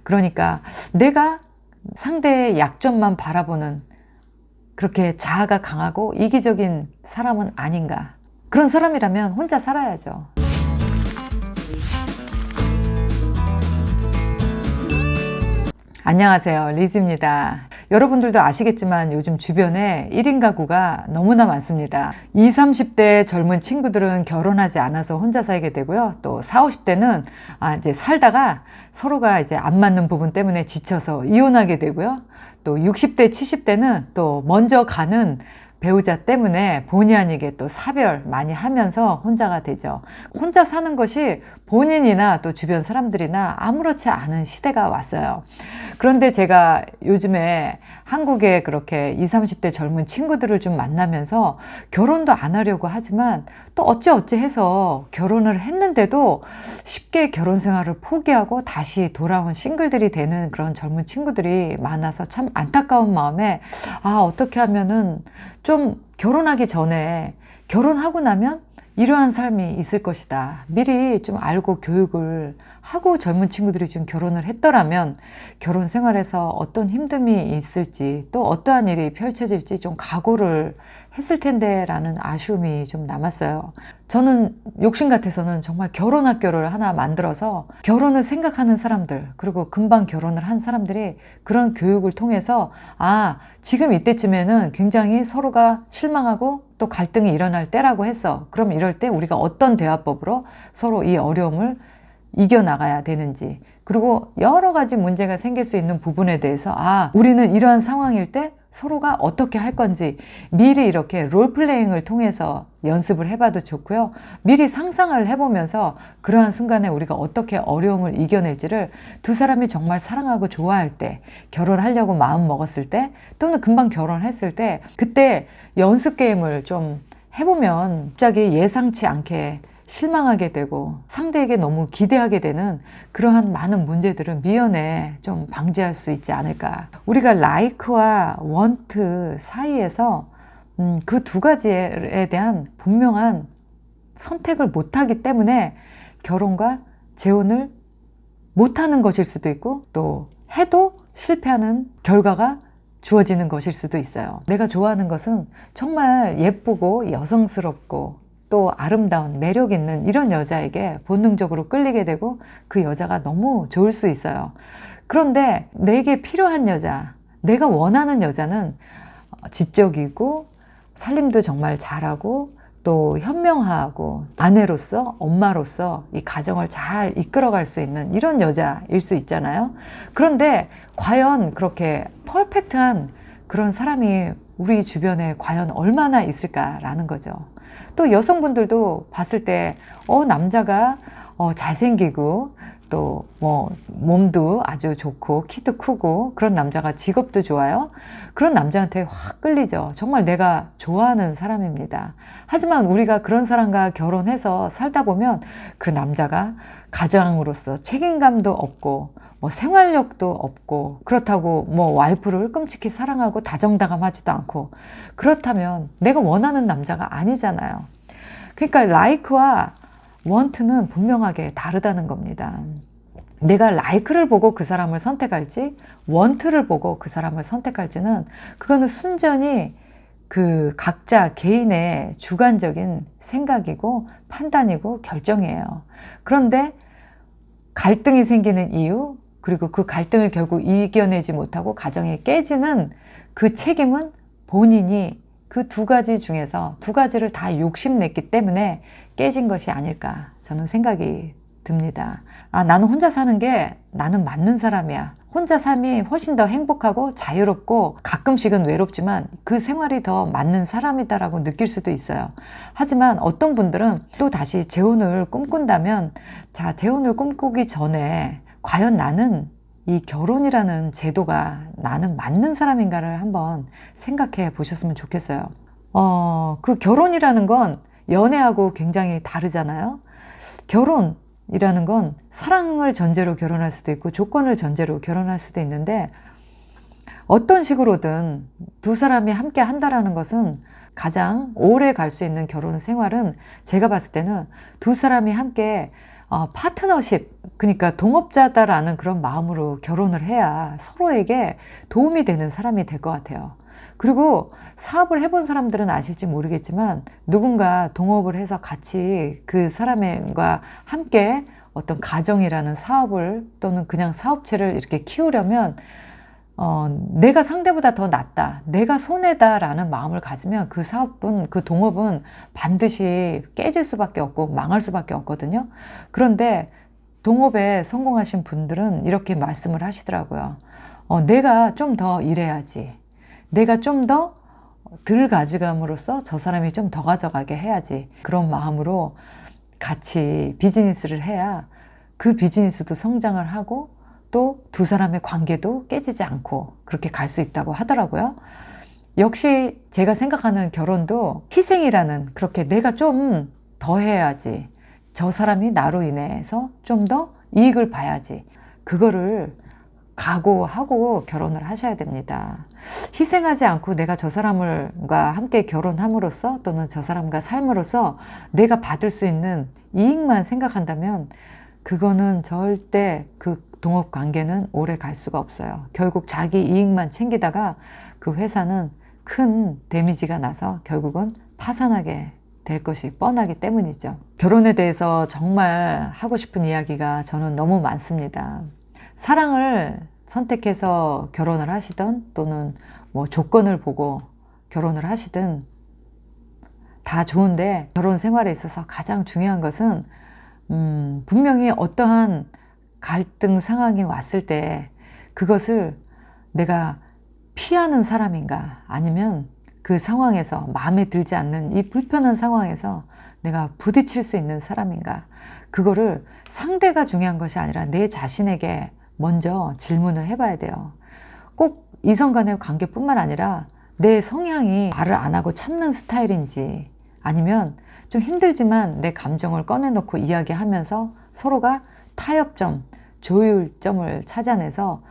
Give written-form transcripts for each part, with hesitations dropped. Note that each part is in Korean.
그러니까 내가 상대의 약점만 바라보는 그렇게 자아가 강하고 이기적인 사람은 아닌가. 그런 사람이라면 혼자 살아야죠. 안녕하세요, 리즈입니다. 여러분들도 아시겠지만 요즘 주변에 1인 가구가 너무나 많습니다. 20, 30대 젊은 친구들은 결혼하지 않아서 혼자 살게 되고요. 또 40, 50대는 이제 살다가 서로가 이제 안 맞는 부분 때문에 지쳐서 이혼하게 되고요. 또 60대, 70대는 또 먼저 가는 배우자 때문에 본의 아니게 또 사별 많이 하면서 혼자가 되죠. 혼자 사는 것이 본인이나 또 주변 사람들이나 아무렇지 않은 시대가 왔어요. 그런데 제가 요즘에 한국에 그렇게 20, 30대 젊은 친구들을 좀 만나면서 결혼도 안 하려고 하지만 또 어찌어찌 해서 결혼을 했는데도 쉽게 결혼 생활을 포기하고 다시 돌아온 싱글들이 되는 그런 젊은 친구들이 많아서 참 안타까운 마음에 어떻게 하면은 좀 결혼하기 전에 결혼하고 나면 이러한 삶이 있을 것이다. 미리 좀 알고 교육을 하고 젊은 친구들이 좀 결혼을 했더라면 결혼 생활에서 어떤 힘듦이 있을지 또 어떠한 일이 펼쳐질지 좀 각오를 했을 텐데 라는 아쉬움이 좀 남았어요. 저는 욕심 같아서는 정말 결혼 학교를 하나 만들어서 결혼을 생각하는 사람들 그리고 금방 결혼을 한 사람들이 그런 교육을 통해서 지금 이때쯤에는 굉장히 서로가 실망하고 또 갈등이 일어날 때라고 했어. 그럼 이럴 때 우리가 어떤 대화법으로 서로 이 어려움을 이겨나가야 되는지 그리고 여러 가지 문제가 생길 수 있는 부분에 대해서 우리는 이러한 상황일 때 서로가 어떻게 할 건지 미리 이렇게 롤플레잉을 통해서 연습을 해봐도 좋고요. 미리 상상을 해보면서 그러한 순간에 우리가 어떻게 어려움을 이겨낼지를 두 사람이 정말 사랑하고 좋아할 때 결혼하려고 마음 먹었을 때 또는 금방 결혼했을 때 그때 연습 게임을 좀 해보면 갑자기 예상치 않게 실망하게 되고 상대에게 너무 기대하게 되는 그러한 많은 문제들을 미연에 좀 방지할 수 있지 않을까. 우리가 like와 want 사이에서 그 두 가지에 대한 분명한 선택을 못하기 때문에 결혼과 재혼을 못하는 것일 수도 있고 또 해도 실패하는 결과가 주어지는 것일 수도 있어요. 내가 좋아하는 것은 정말 예쁘고 여성스럽고 또 아름다운 매력 있는 이런 여자에게 본능적으로 끌리게 되고 그 여자가 너무 좋을 수 있어요. 그런데 내게 필요한 여자, 내가 원하는 여자는 지적이고 살림도 정말 잘하고 또 현명하고 아내로서 엄마로서 이 가정을 잘 이끌어갈 수 있는 이런 여자일 수 있잖아요. 그런데 과연 그렇게 퍼펙트한 그런 사람이 우리 주변에 과연 얼마나 있을까라는 거죠. 또 여성분들도 봤을 때 남자가 잘생기고 또 몸도 아주 좋고 키도 크고 그런 남자가 직업도 좋아요. 그런 남자한테 확 끌리죠. 정말 내가 좋아하는 사람입니다. 하지만 우리가 그런 사람과 결혼해서 살다 보면 그 남자가 가장으로서 책임감도 없고 생활력도 없고 그렇다고 와이프를 끔찍히 사랑하고 다정다감하지도 않고 그렇다면 내가 원하는 남자가 아니잖아요. 그러니까 like와 want는 분명하게 다르다는 겁니다. 내가 like를 보고 그 사람을 선택할지 want를 보고 그 사람을 선택할지는 그거는 순전히 그 각자 개인의 주관적인 생각이고 판단이고 결정이에요. 그런데 갈등이 생기는 이유 그리고 그 갈등을 결국 이겨내지 못하고 가정이 깨지는 그 책임은 본인이 그 두 가지 중에서 두 가지를 다 욕심냈기 때문에 깨진 것이 아닐까 저는 생각이 듭니다. 나는 혼자 사는 게 나는 맞는 사람이야. 혼자 삶이 훨씬 더 행복하고 자유롭고 가끔씩은 외롭지만 그 생활이 더 맞는 사람이다라고 느낄 수도 있어요. 하지만 어떤 분들은 또 다시 재혼을 꿈꾼다면 재혼을 꿈꾸기 전에 과연 나는 이 결혼이라는 제도가 나는 맞는 사람인가를 한번 생각해 보셨으면 좋겠어요. 그 결혼이라는 건 연애하고 굉장히 다르잖아요. 결혼이라는 건 사랑을 전제로 결혼할 수도 있고 조건을 전제로 결혼할 수도 있는데 어떤 식으로든 두 사람이 함께 한다라는 것은 가장 오래 갈 수 있는 결혼 생활은 제가 봤을 때는 두 사람이 함께 파트너십, 그러니까 동업자다라는 그런 마음으로 결혼을 해야 서로에게 도움이 되는 사람이 될 것 같아요. 그리고 사업을 해본 사람들은 아실지 모르겠지만 누군가 동업을 해서 같이 그 사람과 함께 어떤 가정이라는 사업을 또는 그냥 사업체를 이렇게 키우려면 내가 상대보다 더 낫다, 내가 손해다라는 마음을 가지면 그 사업은, 그 동업은 반드시 깨질 수밖에 없고 망할 수밖에 없거든요. 그런데 동업에 성공하신 분들은 이렇게 말씀을 하시더라고요. 내가 좀 더 일해야지. 내가 좀 더 덜 가져감으로써 저 사람이 좀 더 가져가게 해야지. 그런 마음으로 같이 비즈니스를 해야 그 비즈니스도 성장을 하고 또 두 사람의 관계도 깨지지 않고 그렇게 갈 수 있다고 하더라고요. 역시 제가 생각하는 결혼도 희생이라는, 그렇게 내가 좀 더 해야지, 저 사람이 나로 인해서 좀 더 이익을 봐야지, 그거를 각오하고 결혼을 하셔야 됩니다. 희생하지 않고 내가 저 사람과 함께 결혼함으로써 또는 저 사람과 삶으로써 내가 받을 수 있는 이익만 생각한다면 그거는 절대 그 동업 관계는 오래 갈 수가 없어요. 결국 자기 이익만 챙기다가 그 회사는 큰 데미지가 나서 결국은 파산하게 될 것이 뻔하기 때문이죠. 결혼에 대해서 정말 하고 싶은 이야기가 저는 너무 많습니다. 사랑을 선택해서 결혼을 하시든 또는 뭐 조건을 보고 결혼을 하시든 다 좋은데, 결혼 생활에 있어서 가장 중요한 것은 분명히 어떠한 갈등 상황이 왔을 때 그것을 내가 피하는 사람인가, 아니면 그 상황에서 마음에 들지 않는 이 불편한 상황에서 내가 부딪힐 수 있는 사람인가, 그거를 상대가 중요한 것이 아니라 내 자신에게 먼저 질문을 해봐야 돼요. 꼭 이성 간의 관계뿐만 아니라 내 성향이 말을 안 하고 참는 스타일인지, 아니면 좀 힘들지만 내 감정을 꺼내놓고 이야기하면서 서로가 타협점, 조율점을 찾아내서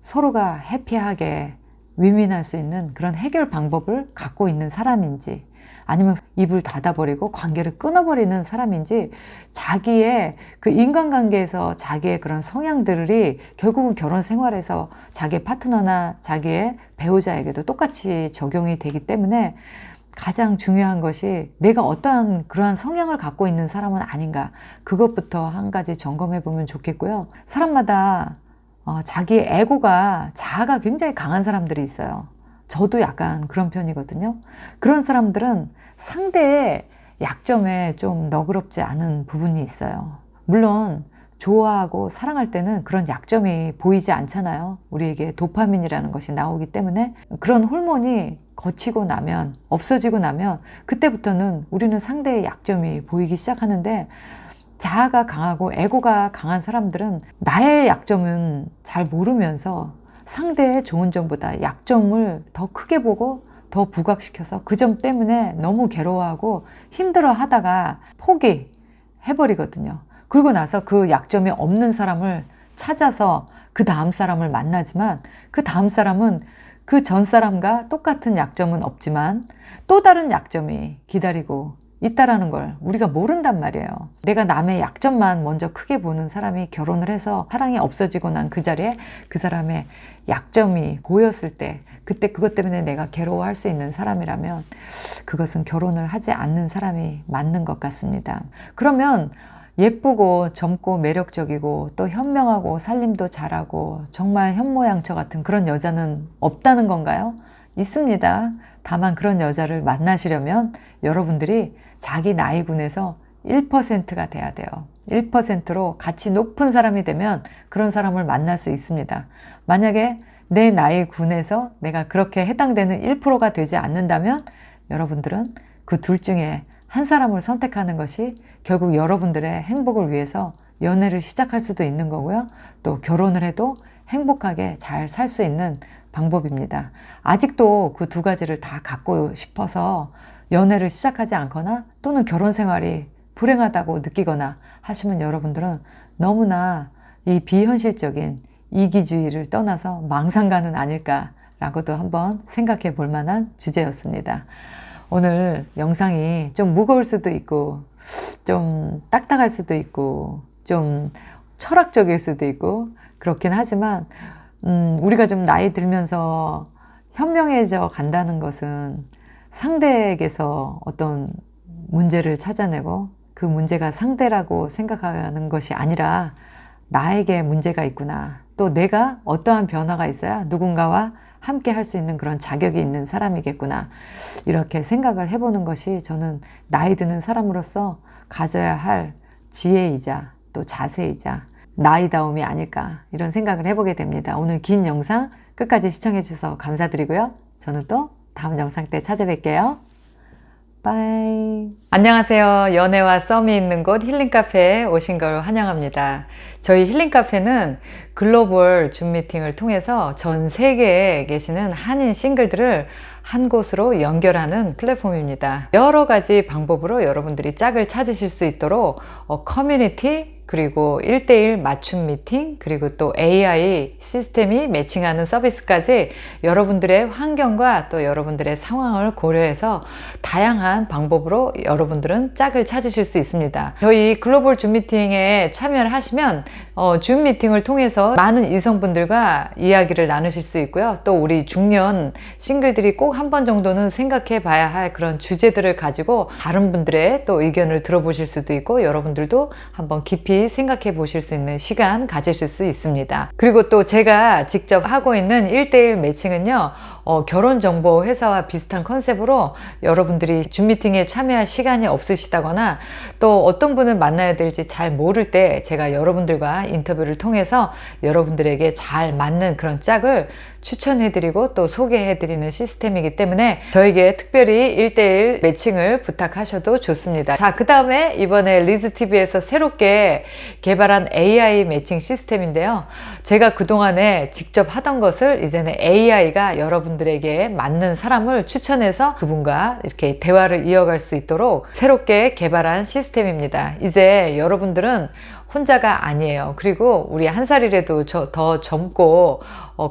서로가 해피하게 윈윈할 수 있는 그런 해결 방법을 갖고 있는 사람인지, 아니면 입을 닫아버리고 관계를 끊어버리는 사람인지, 자기의 그 인간관계에서 자기의 그런 성향들이 결국은 결혼 생활에서 자기의 파트너나 자기의 배우자에게도 똑같이 적용이 되기 때문에 가장 중요한 것이 내가 어떠한 그러한 성향을 갖고 있는 사람은 아닌가, 그것부터 한 가지 점검해 보면 좋겠고요. 사람마다 자기의 에고가, 자아가 굉장히 강한 사람들이 있어요. 저도 약간 그런 편이거든요. 그런 사람들은 상대의 약점에 좀 너그럽지 않은 부분이 있어요. 물론 좋아하고 사랑할 때는 그런 약점이 보이지 않잖아요. 우리에게 도파민이라는 것이 나오기 때문에 그런 호르몬이 거치고 나면, 없어지고 나면 그때부터는 우리는 상대의 약점이 보이기 시작하는데, 자아가 강하고 에고가 강한 사람들은 나의 약점은 잘 모르면서 상대의 좋은 점보다 약점을 더 크게 보고 더 부각시켜서 그 점 때문에 너무 괴로워하고 힘들어 하다가 포기해버리거든요. 그러고 나서 그 약점이 없는 사람을 찾아서 그 다음 사람을 만나지만, 그 다음 사람은 그 전 사람과 똑같은 약점은 없지만 또 다른 약점이 기다리고 있다라는 걸 우리가 모른단 말이에요. 내가 남의 약점만 먼저 크게 보는 사람이 결혼을 해서 사랑이 없어지고 난 그 자리에 그 사람의 약점이 보였을 때, 그때 그것 때문에 내가 괴로워할 수 있는 사람이라면 그것은 결혼을 하지 않는 사람이 맞는 것 같습니다. 그러면 예쁘고 젊고 매력적이고 또 현명하고 살림도 잘하고 정말 현모양처 같은 그런 여자는 없다는 건가요? 있습니다. 다만 그런 여자를 만나시려면 여러분들이 자기 나이군에서 1%가 돼야 돼요. 1%로 가치 높은 사람이 되면 그런 사람을 만날 수 있습니다. 만약에 내 나이군에서 내가 그렇게 해당되는 1%가 되지 않는다면 여러분들은 그 둘 중에 한 사람을 선택하는 것이 결국 여러분들의 행복을 위해서 연애를 시작할 수도 있는 거고요. 또 결혼을 해도 행복하게 잘 살 수 있는 방법입니다. 아직도 그 두 가지를 다 갖고 싶어서 연애를 시작하지 않거나 또는 결혼 생활이 불행하다고 느끼거나 하시면 여러분들은 너무나 이 비현실적인 이기주의를 떠나서 망상가는 아닐까라고도 한번 생각해 볼 만한 주제였습니다. 오늘 영상이 좀 무거울 수도 있고 좀 딱딱할 수도 있고 좀 철학적일 수도 있고 그렇긴 하지만 우리가 좀 나이 들면서 현명해져 간다는 것은 상대에게서 어떤 문제를 찾아내고 그 문제가 상대라고 생각하는 것이 아니라 나에게 문제가 있구나. 또 내가 어떠한 변화가 있어야 누군가와 함께 할 수 있는 그런 자격이 있는 사람이겠구나. 이렇게 생각을 해보는 것이 저는 나이 드는 사람으로서 가져야 할 지혜이자 또 자세이자 나이다움이 아닐까 이런 생각을 해보게 됩니다. 오늘 긴 영상 끝까지 시청해 주셔서 감사드리고요. 저는 또 다음 영상 때 찾아뵐게요. 빠이. 안녕하세요. 연애와 썸이 있는 곳 힐링카페에 오신 걸 환영합니다. 저희 힐링카페는 글로벌 줌 미팅을 통해서 전 세계에 계시는 한인 싱글들을 한 곳으로 연결하는 플랫폼입니다. 여러 가지 방법으로 여러분들이 짝을 찾으실 수 있도록 커뮤니티, 그리고 1대1 맞춤 미팅, 그리고 또 AI 시스템이 매칭하는 서비스까지 여러분들의 환경과 또 여러분들의 상황을 고려해서 다양한 방법으로 여러분들은 짝을 찾으실 수 있습니다. 저희 글로벌 줌 미팅에 참여를 하시면 줌 미팅을 통해서 많은 이성분들과 이야기를 나누실 수 있고요. 또 우리 중년 싱글들이 꼭 한 번 정도는 생각해 봐야 할 그런 주제들을 가지고 다른 분들의 또 의견을 들어보실 수도 있고 여러분들도 한번 깊이 생각해 보실 수 있는 시간 가지실 수 있습니다. 그리고 또 제가 직접 하고 있는 1대1 매칭은요, 결혼정보 회사와 비슷한 컨셉으로 여러분들이 줌 미팅에 참여할 시간이 없으시다거나 또 어떤 분을 만나야 될지 잘 모를 때 제가 여러분들과 인터뷰를 통해서 여러분들에게 잘 맞는 그런 짝을 추천해드리고 또 소개해드리는 시스템이기 때문에 저에게 특별히 1대1 매칭을 부탁하셔도 좋습니다. 자, 그 다음에 이번에 리즈TV에서 새롭게 개발한 AI 매칭 시스템인데요. 제가 그동안에 직접 하던 것을 이제는 AI가 여러분들에게 맞는 사람을 추천해서 그분과 이렇게 대화를 이어갈 수 있도록 새롭게 개발한 시스템입니다. 이제 여러분들은 혼자가 아니에요. 그리고 우리 한 살이라도 더 젊고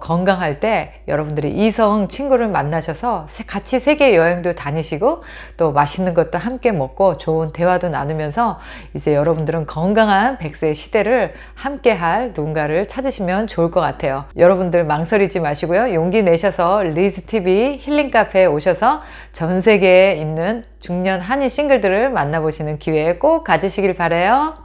건강할 때 여러분들이 이성 친구를 만나셔서 같이 세계 여행도 다니시고 또 맛있는 것도 함께 먹고 좋은 대화도 나누면서 이제 여러분들은 건강한 100세 시대를 함께 할 누군가를 찾으시면 좋을 것 같아요. 여러분들 망설이지 마시고요. 용기 내셔서 리즈TV 힐링카페에 오셔서 전 세계에 있는 중년 한인 싱글들을 만나보시는 기회 꼭 가지시길 바라요.